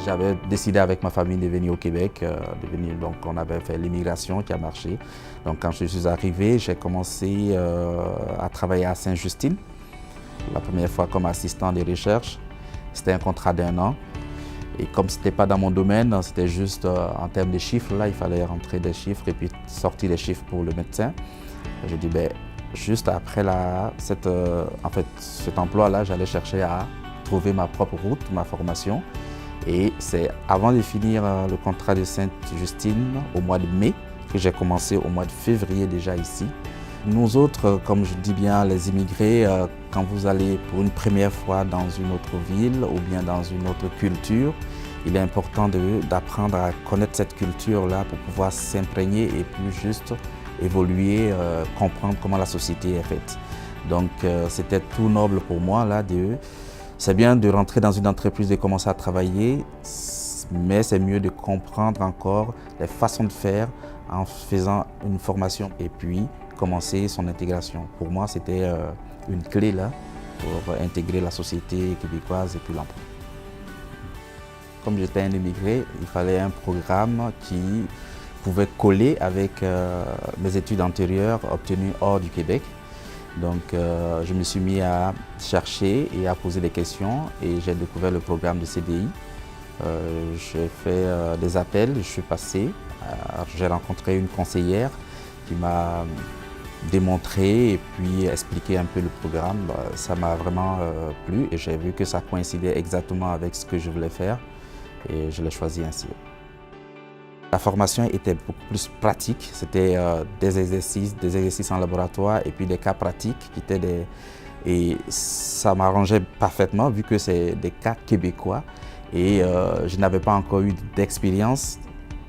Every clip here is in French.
j'avais décidé avec ma famille de venir au Québec. Donc on avait fait l'immigration qui a marché. Donc quand je suis arrivé, j'ai commencé à travailler à Sainte-Justine. La première fois comme assistant de recherche. C'était un contrat d'1 an. Et comme ce n'était pas dans mon domaine, c'était juste en termes de chiffres, là, il fallait rentrer des chiffres et puis sortir des chiffres pour le médecin. J'ai dit, ben, juste après cet emploi-là, j'allais chercher à trouver ma propre route, ma formation. Et c'est avant de finir le contrat de Sainte-Justine au mois de mai que j'ai commencé au mois de février déjà ici. Nous autres, comme je dis bien, les immigrés, quand vous allez pour une première fois dans une autre ville ou bien dans une autre culture, il est important d'apprendre à connaître cette culture-là pour pouvoir s'imprégner et puis juste évoluer, comprendre comment la société est faite. Donc c'était tout noble pour moi là, c'est bien de rentrer dans une entreprise, de commencer à travailler, mais c'est mieux de comprendre encore les façons de faire en faisant une formation et puis commencer son intégration. Pour moi, c'était une clé là pour intégrer la société québécoise et puis l'emploi. Comme j'étais un immigré, il fallait un programme qui pouvait coller avec mes études antérieures obtenues hors du Québec. Donc je me suis mis à chercher et à poser des questions et j'ai découvert le programme de CDI. J'ai fait des appels, je suis passé. J'ai rencontré une conseillère qui m'a démontré et puis expliqué un peu le programme. Ça m'a vraiment plu et j'ai vu que ça coïncidait exactement avec ce que je voulais faire et je l'ai choisi ainsi. La formation était beaucoup plus pratique, c'était des exercices en laboratoire et puis des cas pratiques qui étaient et ça m'arrangeait parfaitement vu que c'est des cas québécois et je n'avais pas encore eu d'expérience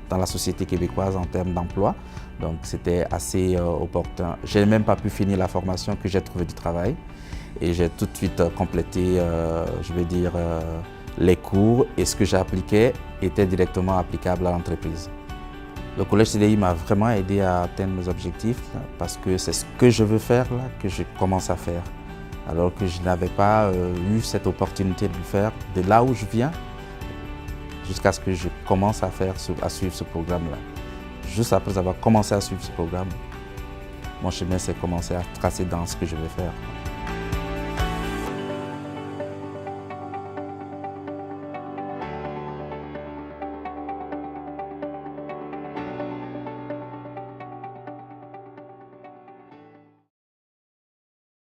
dans la société québécoise en termes d'emploi, donc c'était assez opportun. Je n'ai même pas pu finir la formation que j'ai trouvé du travail et j'ai tout de suite complété, je vais dire, les cours et ce que j'appliquais était directement applicable à l'entreprise. Le collège CDI m'a vraiment aidé à atteindre mes objectifs là, parce que c'est ce que je veux faire là, que je commence à faire. Alors que je n'avais pas eu cette opportunité de le faire de là où je viens jusqu'à ce que je commence à suivre ce programme-là. Juste après avoir commencé à suivre ce programme, mon chemin s'est commencé à tracer dans ce que je veux faire.